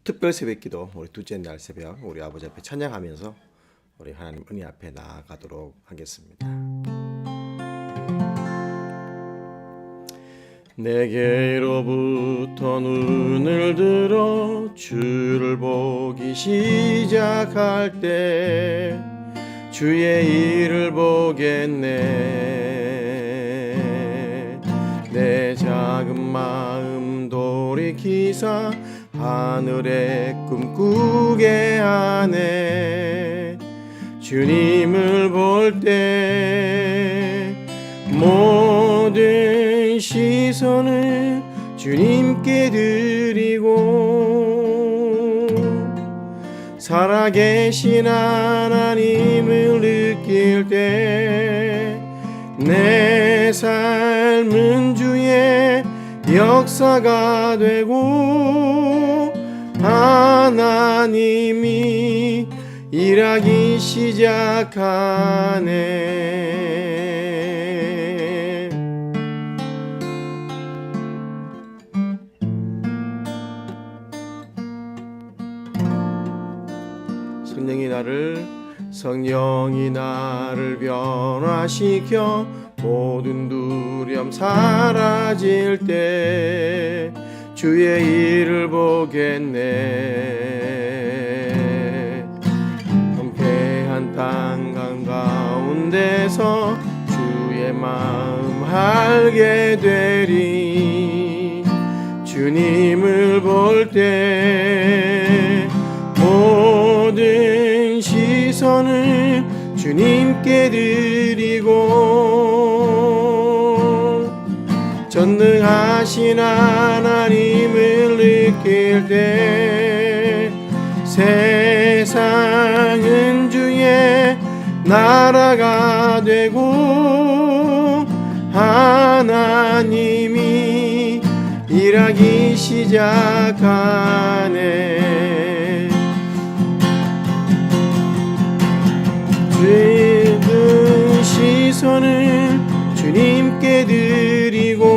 특별 새벽기도 우리 둘째 날 새벽 우리 아버지 앞에 찬양하면서 우리 하나님 은혜 앞에 나아가도록 하겠습니다. 내게로부터 눈을 들어 주를 보기 시작할 때 주의 일을 보겠네. 내 작은 마음 돌이키사 하늘의 꿈꾸게 하네. 주님을 볼 때 모든 시선을 주님께 드리고 살아계신 하나님을 느낄 때 내 삶은 주의 역사가 되고 하나님이 일하기 시작하네. 성령이 나를 변화시켜 모든 두려움 사라질 때 주의 일을 보겠네. 황폐한 땅 가운데서 주의 마음 알게 되리. 주님을 볼 때 모든 시선을 주님께 드리고 전능하신 하나님을 느낄 때 세상은 주의 나라가 되고 하나님이 일하기 시작하네. 모든 시선을 주님께 드리고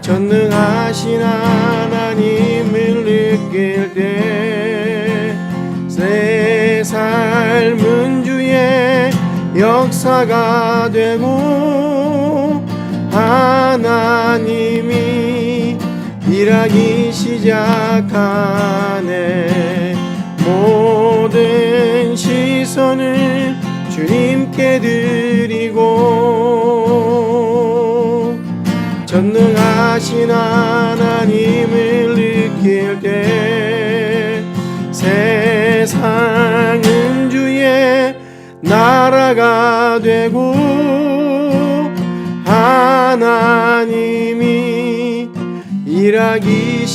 전능하신 하나님을 느낄 때 내 삶은 주의 역사가 되고 하나님이 일하기 시작하네. 모든 시선을 주님께 드리고 전능하신 하나님을 느낄 때 세상은 주의 나라가 되고 하나님이 일하기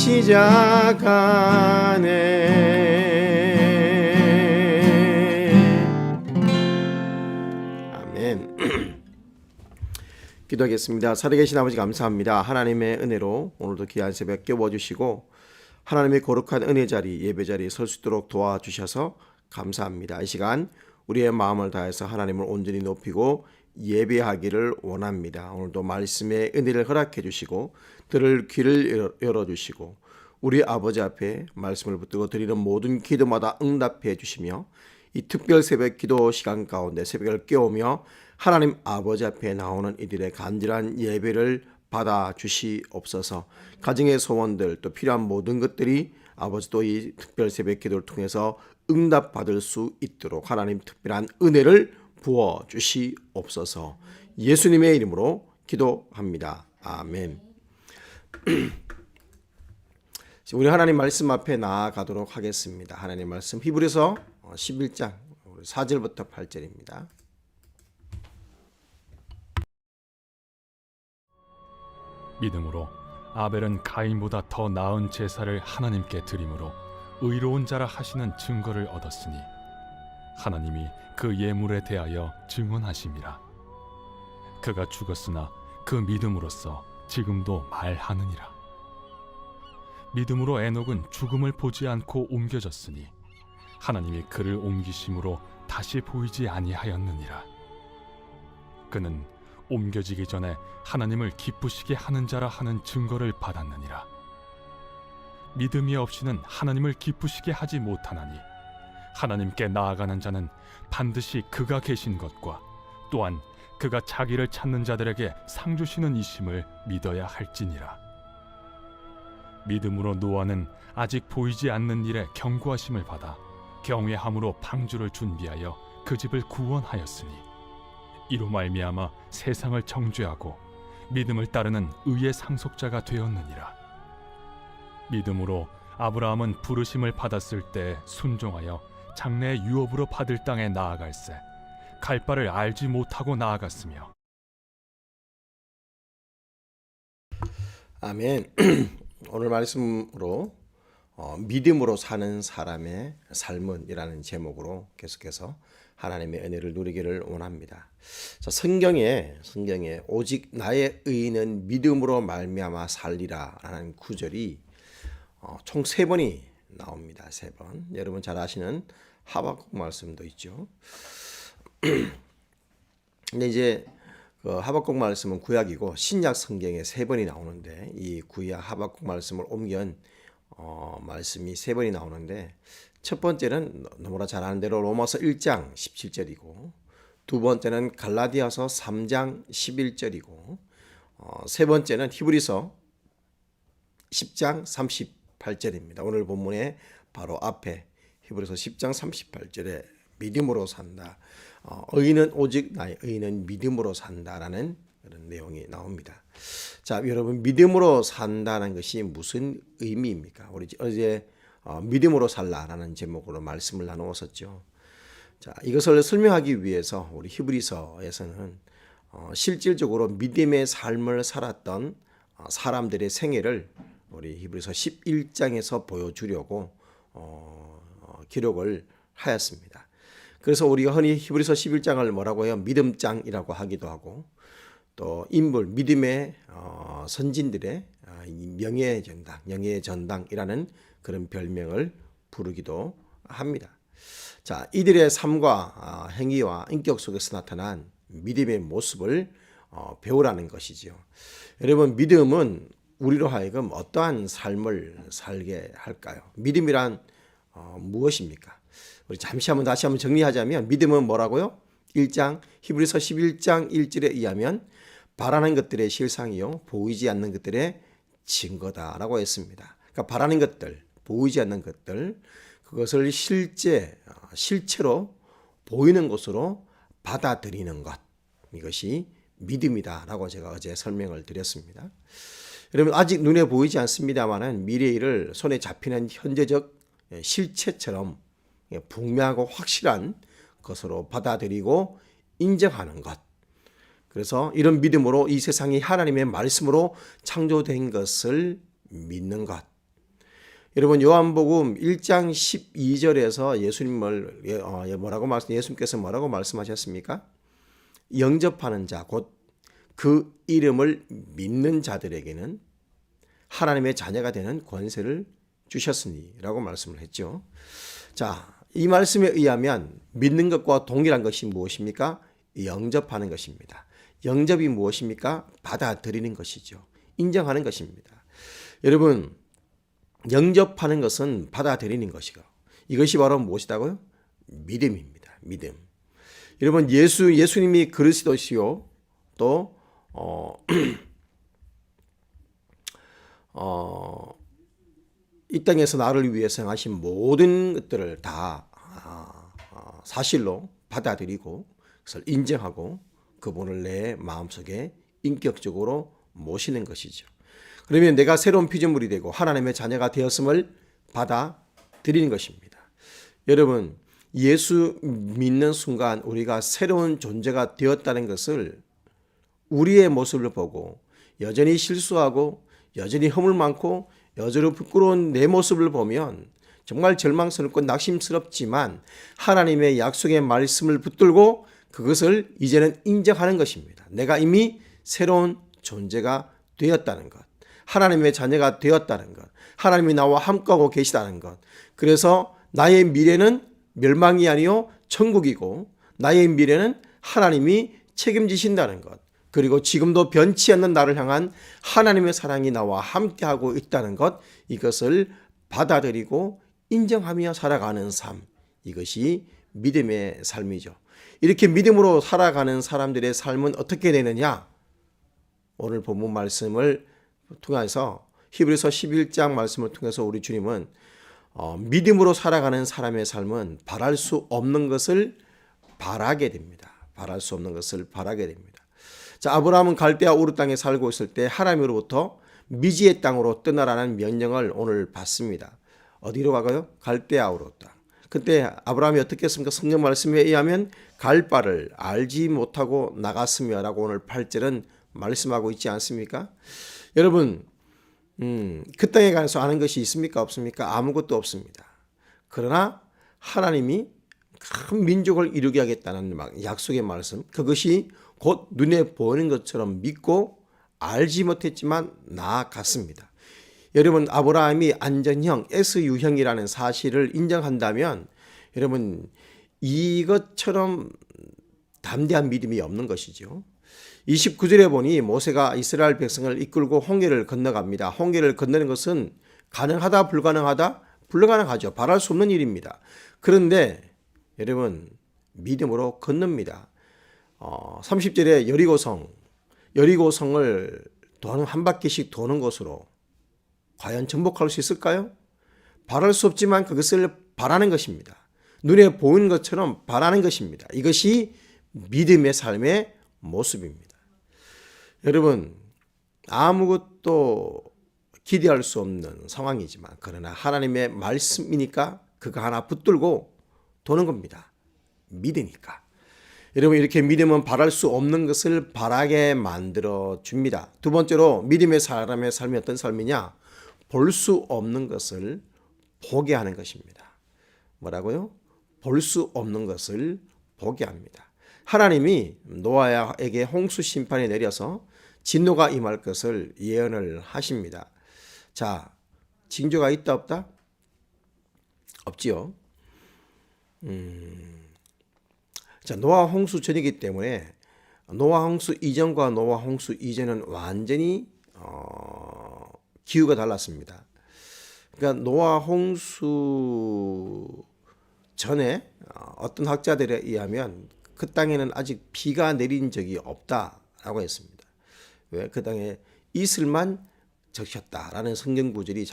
시작하네. 아멘. 기도하겠습니다. 살아계신 아버지 감사합니다. 하나님의 은혜로 오늘도 귀한 새벽 깨워주시고 하나님의 거룩한 은혜 자리 예배 자리에 설 수 있도록 도와주셔서 감사합니다. 이 시간 우리의 마음을 다해서 하나님을 온전히 높이고 예배하기를 원합니다. 오늘도 말씀의 은혜를 허락해 주시고 들을 귀를 열어주시고 우리 아버지 앞에 말씀을 붙들고 드리는 모든 기도마다 응답해 주시며 이 특별 새벽 기도 시간 가운데 새벽을 깨우며 하나님 아버지 앞에 나오는 이들의 간절한 예배를 받아 주시옵소서. 가정의 소원들 또 필요한 모든 것들이 아버지 또 이 특별 새벽 기도를 통해서 응답받을 수 있도록 하나님 특별한 은혜를 부어 주시옵소서. 예수님의 이름으로 기도합니다. 아멘. 우리 하나님 말씀 앞에 나아가도록 하겠습니다. 하나님 말씀 히브리서 11장 4절부터 8절입니다. 믿음으로 아벨은 가인보다 더 나은 제사를 하나님께 드림으로 의로운 자라 하시는 증거를 얻었으니 하나님이 그 예물에 대하여 증언하심이라. 그가 죽었으나 그 믿음으로써 지금도 말하느니라. 믿음으로 에녹은 죽음을 보지 않고 옮겨졌으니 하나님이 그를 옮기심으로 다시 보이지 아니하였느니라. 그는 옮겨지기 전에 하나님을 기쁘시게 하는 자라 하는 증거를 받았느니라. 믿음이 없이는 하나님을 기쁘시게 하지 못하나니 하나님께 나아가는 자는 반드시 그가 계신 것과 또한 그가 자기를 찾는 자들에게 상 주시는 이심을 믿어야 할지니라. 믿음으로 노아는 아직 보이지 않는 일에 경고하심을 받아 경외함으로 방주를 준비하여 그 집을 구원하였으니 이로 말미암아 세상을 정죄하고 믿음을 따르는 의의 상속자가 되었느니라. 믿음으로 아브라함은 부르심을 받았을 때 순종하여 장래의 유업으로 받을 땅에 나아갈새 갈 바를 알지 못하고 나아갔으며. 아멘. 오늘 말씀으로 믿음으로 사는 사람의 삶은이라는 제목으로 계속해서 하나님의 은혜를 누리기를 원합니다. 자, 성경에 오직 나의 의인은 믿음으로 말미암아 살리라라는 구절이 총 3번이 나옵니다. 3번. 여러분 잘 아시는 하박국 말씀도 있죠. 근데 이제 그 하박국 말씀은 구약이고 신약 성경에 3번이 나오는데 이 구약 하박국 말씀을 옮긴 말씀이 3번이 나오는데 첫 번째는 너무나 잘 아는 대로 로마서 1장 17절이고 두 번째는 갈라디아서 3장 11절이고 세 번째는 히브리서 10장 38절입니다. 오늘 본문의 바로 앞에 히브리서 10장 38절에 믿음으로 산다. 의인은 오직 나의 의인은 믿음으로 산다라는 그런 내용이 나옵니다. 자, 여러분 믿음으로 산다는 것이 무슨 의미입니까? 우리 어제 믿음으로 살라라는 제목으로 말씀을 나누었었죠. 자, 이것을 설명하기 위해서 우리 히브리서에서는 실질적으로 믿음의 삶을 살았던 사람들의 생애를 우리 히브리서 11장에서 보여주려고 기록을 하였습니다. 그래서 우리가 흔히 히브리서 11장을 뭐라고 해요? 믿음장이라고 하기도 하고 또 인물, 믿음의 선진들의 명예의 전당이라는 그런 별명을 부르기도 합니다. 자, 이들의 삶과 행위와 인격 속에서 나타난 믿음의 모습을 배우라는 것이지요. 여러분, 믿음은 우리로 하여금 어떠한 삶을 살게 할까요? 믿음이란 무엇입니까? 우리 다시 한번 정리하자면 믿음은 뭐라고요? 1장 히브리서 11장 1절에 의하면 바라는 것들의 실상이요 보이지 않는 것들의 증거다라고 했습니다. 그러니까 바라는 것들, 보이지 않는 것들, 그것을 실체로 보이는 것으로 받아들이는 것, 이것이 믿음이다라고 제가 어제 설명을 드렸습니다. 여러분 아직 눈에 보이지 않습니다만은 미래의 일을 손에 잡히는 현재적 실체처럼 분명하고 확실한 것으로 받아들이고 인정하는 것. 그래서 이런 믿음으로 이 세상이 하나님의 말씀으로 창조된 것을 믿는 것. 여러분 요한복음 1장 12절에서 예수님께서 뭐라고 말씀하셨습니까? 영접하는 자, 곧 그 이름을 믿는 자들에게는 하나님의 자녀가 되는 권세를 주셨으니라고 말씀을 했죠. 자, 이 말씀에 의하면 믿는 것과 동일한 것이 무엇입니까? 영접하는 것입니다. 영접이 무엇입니까? 받아들이는 것이죠. 인정하는 것입니다. 여러분, 영접하는 것은 받아들이는 것이고 이것이 바로 무엇이다고요? 믿음입니다. 믿음. 여러분, 예수님이 그리스도시요 또 이 땅에서 나를 위해서 행하신 모든 것들을 다 사실로 받아들이고 그것을 인정하고 그분을 내 마음속에 인격적으로 모시는 것이죠. 그러면 내가 새로운 피조물이 되고 하나님의 자녀가 되었음을 받아들이는 것입니다. 여러분, 예수 믿는 순간 우리가 새로운 존재가 되었다는 것을 우리의 모습을 보고 여전히 실수하고 여전히 허물 많고 여전히 부끄러운 내 모습을 보면 정말 절망스럽고 낙심스럽지만 하나님의 약속의 말씀을 붙들고 그것을 이제는 인정하는 것입니다. 내가 이미 새로운 존재가 되었다는 것, 하나님의 자녀가 되었다는 것, 하나님이 나와 함께하고 계시다는 것. 그래서 나의 미래는 멸망이 아니요 천국이고 나의 미래는 하나님이 책임지신다는 것. 그리고 지금도 변치 않는 나를 향한 하나님의 사랑이 나와 함께하고 있다는 것, 이것을 받아들이고 인정하며 살아가는 삶, 이것이 믿음의 삶이죠. 이렇게 믿음으로 살아가는 사람들의 삶은 어떻게 되느냐? 오늘 본문 말씀을 통해서 히브리서 11장 말씀을 통해서 우리 주님은 믿음으로 살아가는 사람의 삶은 바랄 수 없는 것을 바라게 됩니다. 바랄 수 없는 것을 바라게 됩니다. 자, 아브라함은 갈대아 우르 땅에 살고 있을 때 하나님으로부터 미지의 땅으로 떠나라는 명령을 오늘 받습니다. 어디로 가고요? 갈대아 우르 땅. 그때 아브라함이 어떻게 했습니까? 성경 말씀에 의하면 갈 바를 알지 못하고 나갔으며 라고 오늘 8절은 말씀하고 있지 않습니까? 여러분, 그 땅에 가서 아는 것이 있습니까? 없습니까? 아무것도 없습니다. 그러나 하나님이 큰 민족을 이루게 하겠다는 약속의 말씀, 그것이 곧 눈에 보이는 것처럼 믿고 알지 못했지만 나아갔습니다. 여러분, 아브라함이 안전형 S유형이라는 사실을 인정한다면 여러분, 이것처럼 담대한 믿음이 없는 것이죠. 29절에 보니 모세가 이스라엘 백성을 이끌고 홍해를 건너갑니다. 홍해를 건너는 것은 가능하다, 불가능하다? 불가능하죠. 바랄 수 없는 일입니다. 그런데 여러분, 믿음으로 건넙니다. 30절에 여리고성을 한 바퀴씩 도는 것으로 과연 정복할 수 있을까요? 바랄 수 없지만 그것을 바라는 것입니다. 눈에 보이는 것처럼 바라는 것입니다. 이것이 믿음의 삶의 모습입니다. 여러분, 아무것도 기대할 수 없는 상황이지만 그러나 하나님의 말씀이니까 그거 하나 붙들고 도는 겁니다. 믿으니까. 여러분, 이렇게 믿음은 바랄 수 없는 것을 바라게 만들어 줍니다. 두 번째로 믿음의 사람의 삶이 어떤 삶이냐? 볼 수 없는 것을 보게 하는 것입니다. 뭐라고요? 볼 수 없는 것을 보게 합니다. 하나님이 노아에게 홍수 심판이 내려서 진노가 임할 것을 예언을 하십니다. 자, 징조가 있다 없다? 없지요. 자, 노아 홍수 전이기 때문에 노아 홍수 이전과 노아 홍수 이전은 완전히 기후가 달랐습니다. 그러니까 노아 홍수 전에 어떤 학자들에 의하면 그 땅에는 아직 비가 내린 적이 없다라고 했습니다. 왜? 그 땅에 이슬만 적셨다라는 성경 구절이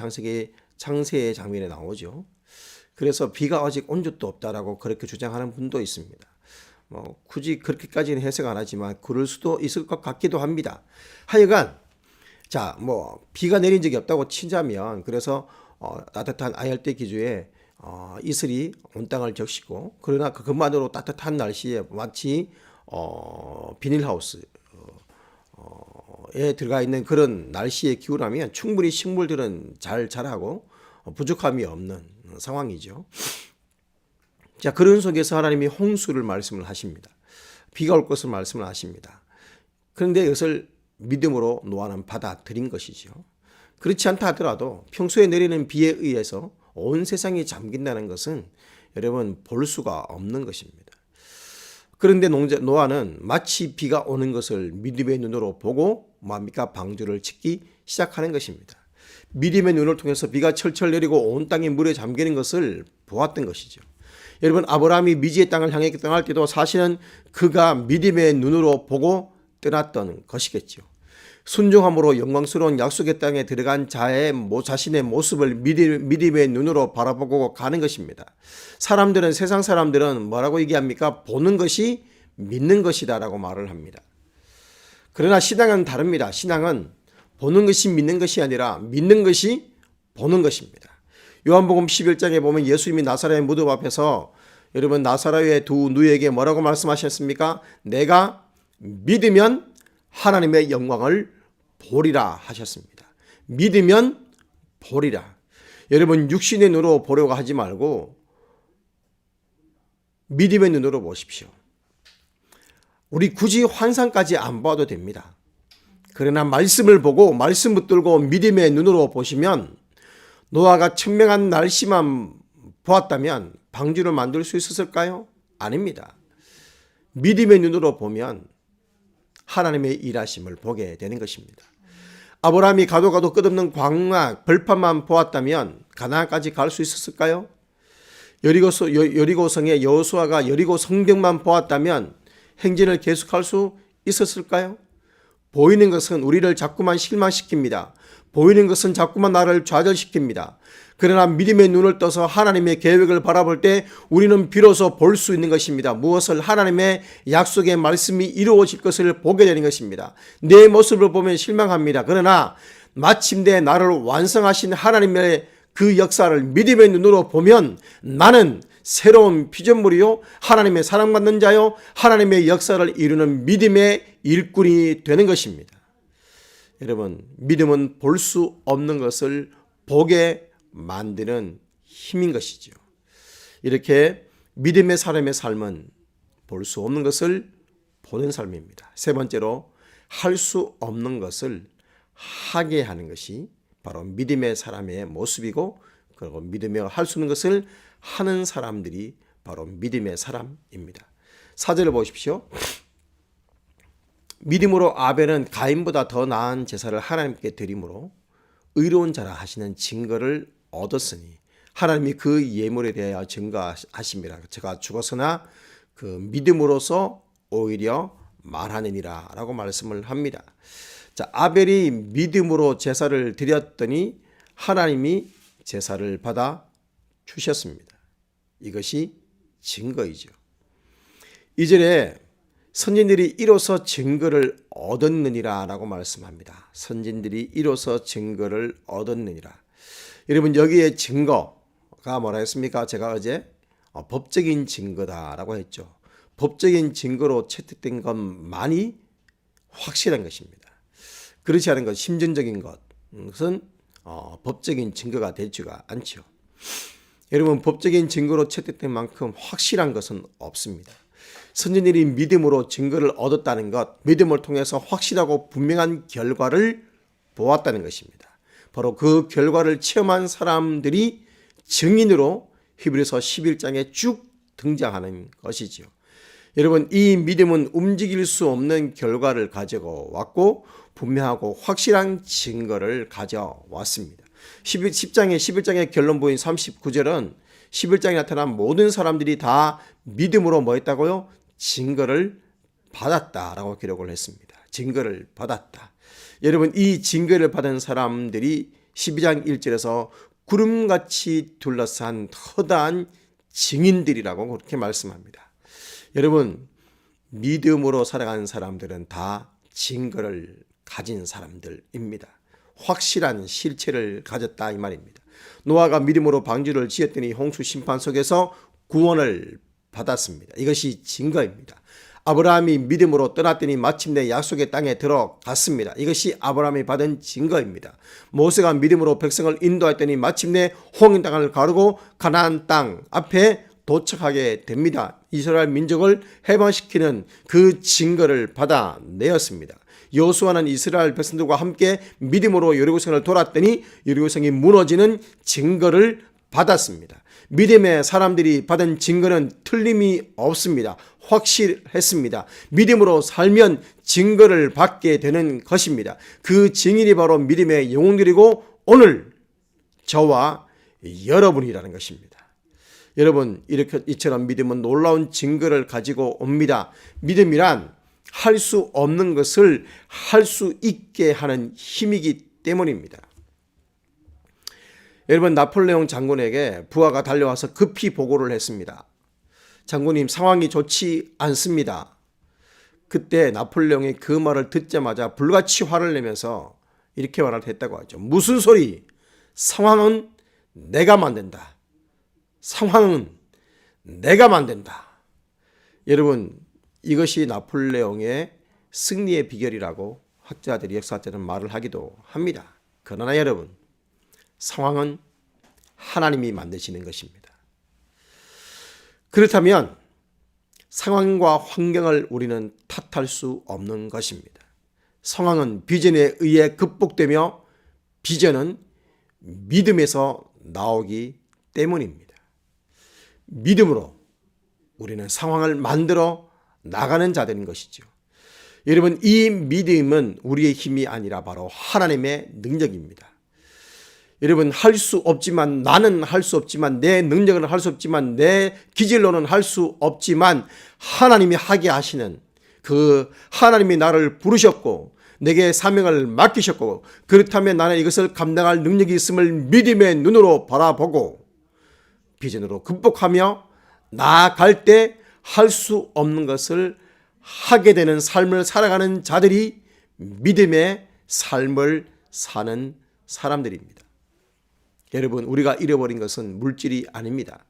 창세의 장면에 나오죠. 그래서 비가 아직 온 적도 없다라고 그렇게 주장하는 분도 있습니다. 굳이 그렇게까지는 해석 안 하지만 그럴 수도 있을 것 같기도 합니다. 하여간 자, 비가 내린 적이 없다고 치자면 그래서 따뜻한 아열대 기주에 이슬이 온 땅을 적시고 그러나 그것만으로 따뜻한 날씨에 마치 비닐하우스에 들어가 있는 그런 날씨의 기후라면 충분히 식물들은 잘 자라고 부족함이 없는 상황이죠. 자, 그런 속에서 하나님이 홍수를 말씀을 하십니다. 비가 올 것을 말씀을 하십니다. 그런데 이것을 믿음으로 노아는 받아들인 것이죠. 그렇지 않다 하더라도 평소에 내리는 비에 의해서 온 세상이 잠긴다는 것은 여러분 볼 수가 없는 것입니다. 그런데 노아는 마치 비가 오는 것을 믿음의 눈으로 보고 방주를 짓기 시작하는 것입니다. 믿음의 눈을 통해서 비가 철철 내리고 온 땅이 물에 잠기는 것을 보았던 것이죠. 여러분, 아브라함이 미지의 땅을 향해 떠날 때도 사실은 그가 믿음의 눈으로 보고 떠났던 것이겠죠. 순종함으로 영광스러운 약속의 땅에 들어간 자신의 모습을 믿음의 눈으로 바라보고 가는 것입니다. 세상 사람들은 뭐라고 얘기합니까? 보는 것이 믿는 것이다라고 말을 합니다. 그러나 신앙은 다릅니다. 신앙은 보는 것이 믿는 것이 아니라 믿는 것이 보는 것입니다. 요한복음 11장에 보면 예수님이 나사렛의 무덤 앞에서 여러분 나사렛의 두 누이에게 뭐라고 말씀하셨습니까? 내가 믿으면 하나님의 영광을 보리라 하셨습니다. 믿으면 보리라. 여러분 육신의 눈으로 보려고 하지 말고 믿음의 눈으로 보십시오. 우리 굳이 환상까지 안 봐도 됩니다. 그러나 말씀을 보고 말씀 붙들고 믿음의 눈으로 보시면 노아가 천명한 날씨만 보았다면 방주를 만들 수 있었을까요? 아닙니다. 믿음의 눈으로 보면 하나님의 일하심을 보게 되는 것입니다. 아브라함이 가도 끝없는 광야 벌판만 보았다면 가나안까지 갈 수 있었을까요? 여리고성의 여호수아가 여리고 성벽만 보았다면 행진을 계속할 수 있었을까요? 보이는 것은 우리를 자꾸만 실망시킵니다. 보이는 것은 자꾸만 나를 좌절시킵니다. 그러나 믿음의 눈을 떠서 하나님의 계획을 바라볼 때 우리는 비로소 볼 수 있는 것입니다. 무엇을? 하나님의 약속의 말씀이 이루어질 것을 보게 되는 것입니다. 내 모습을 보면 실망합니다. 그러나 마침내 나를 완성하신 하나님의 그 역사를 믿음의 눈으로 보면 나는 새로운 피조물이요, 하나님의 사랑받는 자요, 하나님의 역사를 이루는 믿음의 일꾼이 되는 것입니다. 여러분, 믿음은 볼 수 없는 것을 보게 만드는 힘인 것이죠. 이렇게 믿음의 사람의 삶은 볼 수 없는 것을 보는 삶입니다. 세 번째로, 할 수 없는 것을 하게 하는 것이 바로 믿음의 사람의 모습이고, 그리고 믿으며 할 수 있는 것을 하는 사람들이 바로 믿음의 사람입니다. 4절을 보십시오. 믿음으로 아벨은 가인보다 더 나은 제사를 하나님께 드림으로 의로운 자라 하시는 증거를 얻었으니 하나님이 그 예물에 대하여 증거하심이라. 제가 죽었으나 그 믿음으로서 오히려 말하느니라 라고 말씀을 합니다. 자, 아벨이 믿음으로 제사를 드렸더니 하나님이 제사를 받아 주셨습니다. 이것이 증거이죠. 2절에 선진들이 이로써 증거를 얻었느니라 라고 말씀합니다. 선진들이 이로써 증거를 얻었느니라. 여러분, 여기에 증거가 뭐라 했습니까? 제가 어제 법적인 증거다라고 했죠. 법적인 증거로 채택된 것만이 확실한 것입니다. 그렇지 않은 것, 심정적인 것은 법적인 증거가 되지가 않죠. 여러분, 법적인 증거로 채택된 만큼 확실한 것은 없습니다. 선진들이 믿음으로 증거를 얻었다는 것, 믿음을 통해서 확실하고 분명한 결과를 보았다는 것입니다. 바로 그 결과를 체험한 사람들이 증인으로 히브리서 11장에 쭉 등장하는 것이죠. 여러분, 이 믿음은 움직일 수 없는 결과를 가지고 왔고 분명하고 확실한 증거를 가져왔습니다. 11장의 결론 부인 39절은 11장에 나타난 모든 사람들이 다 믿음으로 뭐 했다고요? 증거를 받았다라고 기록을 했습니다. 증거를 받았다. 여러분, 이 증거를 받은 사람들이 12장 1절에서 구름같이 둘러싼 허다한 증인들이라고 그렇게 말씀합니다. 여러분, 믿음으로 살아가는 사람들은 다 증거를 가진 사람들입니다. 확실한 실체를 가졌다 이 말입니다. 노아가 믿음으로 방주를 지었더니 홍수 심판 속에서 구원을 받았습니다. 이것이 증거입니다. 아브라함이 믿음으로 떠났더니 마침내 약속의 땅에 들어갔습니다. 이것이 아브라함이 받은 증거입니다. 모세가 믿음으로 백성을 인도했더니 마침내 홍해 땅을 가르고 가나안 땅 앞에 도착하게 됩니다. 이스라엘 민족을 해방시키는 그 증거를 받아내었습니다. 여호수아는 이스라엘 백성들과 함께 믿음으로 여리고성을 돌았더니 여리고성이 무너지는 증거를 받았습니다. 믿음의 사람들이 받은 증거는 틀림이 없습니다. 확실했습니다. 믿음으로 살면 증거를 받게 되는 것입니다. 그 증인이 바로 믿음의 영웅들이고 오늘 저와 여러분이라는 것입니다. 여러분, 이처럼 믿음은 놀라운 증거를 가지고 옵니다. 믿음이란 할 수 없는 것을 할 수 있게 하는 힘이기 때문입니다. 여러분, 나폴레옹 장군에게 부하가 달려와서 급히 보고를 했습니다. 장군님, 상황이 좋지 않습니다. 그때 나폴레옹이 그 말을 듣자마자 불같이 화를 내면서 이렇게 말을 했다고 하죠. 무슨 소리? 상황은 내가 만든다. 상황은 내가 만든다. 여러분, 이것이 나폴레옹의 승리의 비결이라고 학자들이, 역사학자들은 말을 하기도 합니다. 그러나 여러분, 상황은 하나님이 만드시는 것입니다. 그렇다면 상황과 환경을 우리는 탓할 수 없는 것입니다. 상황은 비전에 의해 극복되며 비전은 믿음에서 나오기 때문입니다. 믿음으로 우리는 상황을 만들어 나가는 자들인 것이죠. 여러분, 이 믿음은 우리의 힘이 아니라 바로 하나님의 능력입니다. 여러분, 할 수 없지만, 나는 할 수 없지만, 내 능력은 할 수 없지만, 내 기질로는 할 수 없지만 하나님이 하게 하시는, 그 하나님이 나를 부르셨고 내게 사명을 맡기셨고, 그렇다면 나는 이것을 감당할 능력이 있음을 믿음의 눈으로 바라보고 비전으로 극복하며 나아갈 때 할 수 없는 것을 하게 되는 삶을 살아가는 자들이 믿음의 삶을 사는 사람들입니다. 여러분, 우리가 잃어버린 것은 물질이 아닙니다.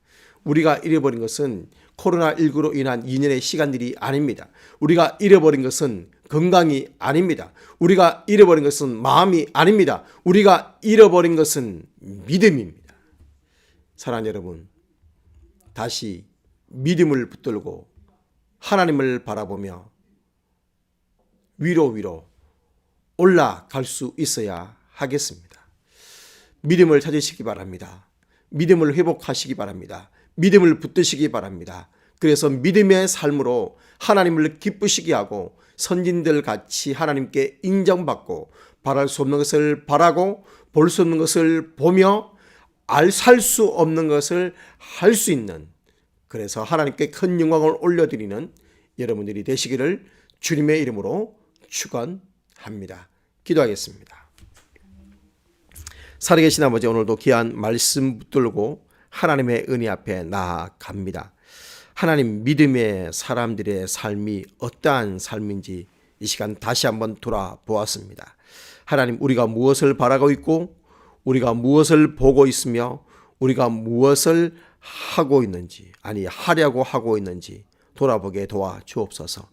우리가 잃어버린 것은 코로나19로 인한 2년의 시간들이 아닙니다. 우리가 잃어버린 것은 건강이 아닙니다. 우리가 잃어버린 것은 마음이 아닙니다. 우리가 잃어버린 것은 믿음입니다. 사랑하는 여러분, 다시 믿음을 붙들고 하나님을 바라보며 위로 올라갈 수 있어야 하겠습니다. 믿음을 찾으시기 바랍니다. 믿음을 회복하시기 바랍니다. 믿음을 붙드시기 바랍니다. 그래서 믿음의 삶으로 하나님을 기쁘시게 하고 선진들 같이 하나님께 인정받고 바랄 수 없는 것을 바라고 볼 수 없는 것을 보며 살 수 없는 것을 할 수 있는, 그래서 하나님께 큰 영광을 올려드리는 여러분들이 되시기를 주님의 이름으로 축원합니다. 기도하겠습니다. 살아계신 아버지, 오늘도 귀한 말씀 붙들고 하나님의 은혜 앞에 나아갑니다. 하나님, 믿음의 사람들의 삶이 어떠한 삶인지 이 시간 다시 한번 돌아보았습니다. 하나님, 우리가 무엇을 바라고 있고 우리가 무엇을 보고 있으며 우리가 무엇을 하고 있는지, 아니 하려고 하고 있는지 돌아보게 도와주옵소서.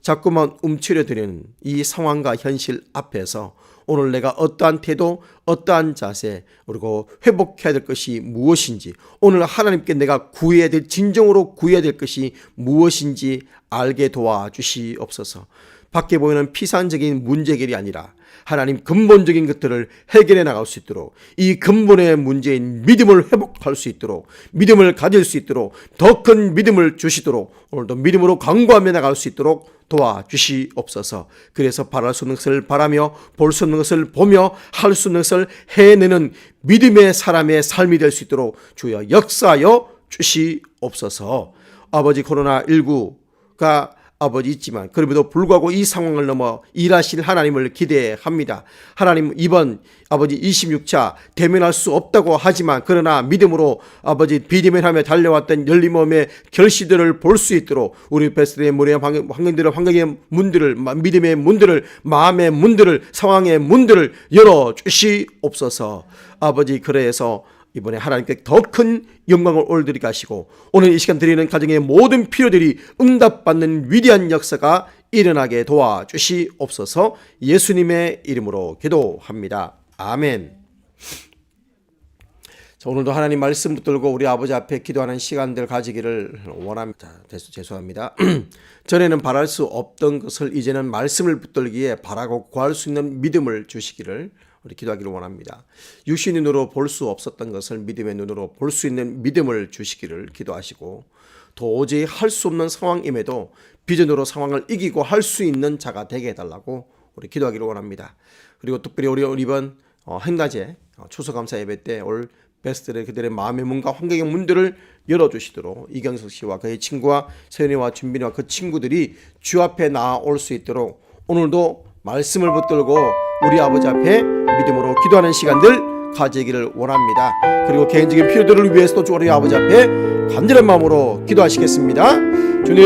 자꾸만 움츠려드리는 이 상황과 현실 앞에서 오늘 내가 어떠한 태도, 어떠한 자세, 그리고 회복해야 될 것이 무엇인지, 오늘 하나님께 내가 구해야 될, 진정으로 구해야 될 것이 무엇인지 알게 도와주시옵소서. 밖에 보이는 피상적인 문제 해결이 아니라 하나님, 근본적인 것들을 해결해 나갈 수 있도록, 이 근본의 문제인 믿음을 회복할 수 있도록, 믿음을 가질 수 있도록, 더 큰 믿음을 주시도록 오늘도 믿음으로 강구하며 나갈 수 있도록 도와주시옵소서. 그래서 바랄 수 없는 것을 바라며 볼 수 없는 것을 보며 할 수 없는 것을 해내는 믿음의 사람의 삶이 될 수 있도록 주여 역사하여 주시옵소서. 아버지, 코로나19가 아버지 있지만 그럼에도 불구하고 이 상황을 넘어 일하실 하나님을 기대합니다. 하나님, 이번 아버지 26차 대면할 수 없다고 하지만 그러나 믿음으로 아버지 비대면하며 달려왔던 열림의 결실들을 볼 수 있도록 우리 베스트의 문의 환경의 문들을, 믿음의 문들을, 마음의 문들을, 상황의 문들을 열어주시옵소서. 아버지, 그래서 이번에 하나님께 더 큰 영광을 올려드리게 하시고 오늘 이 시간 드리는 가정의 모든 필요들이 응답받는 위대한 역사가 일어나게 도와주시옵소서. 예수님의 이름으로 기도합니다. 아멘. 자, 오늘도 하나님 말씀 붙들고 우리 아버지 앞에 기도하는 시간들 가지기를 원합니다. 죄송합니다. 전에는 바랄 수 없던 것을 이제는 말씀을 붙들기에 바라고 구할 수 있는 믿음을 주시기를 우리 기도하기를 원합니다. 육신의 눈으로 볼 수 없었던 것을 믿음의 눈으로 볼 수 있는 믿음을 주시기를 기도하시고, 도저히 할 수 없는 상황임에도 비전으로 상황을 이기고 할 수 있는 자가 되게 해달라고 우리 기도하기를 원합니다. 그리고 특별히 우리 이번 행가제 추수감사 예배 때 올 베스트를 그들의 마음의 문과 환경의 문들을 열어주시도록 이경석 씨와 그의 친구와 세연이와 준빈이와 그 친구들이 주 앞에 나아올 수 있도록 오늘도 말씀을 붙들고 우리 아버지 앞에 믿음으로 기도하는 시간들 가지기를 원합니다. 그리고 개인적인 필요들을 위해서도 우리 아버지 앞에 간절한 마음으로 기도하시겠습니다. 주님,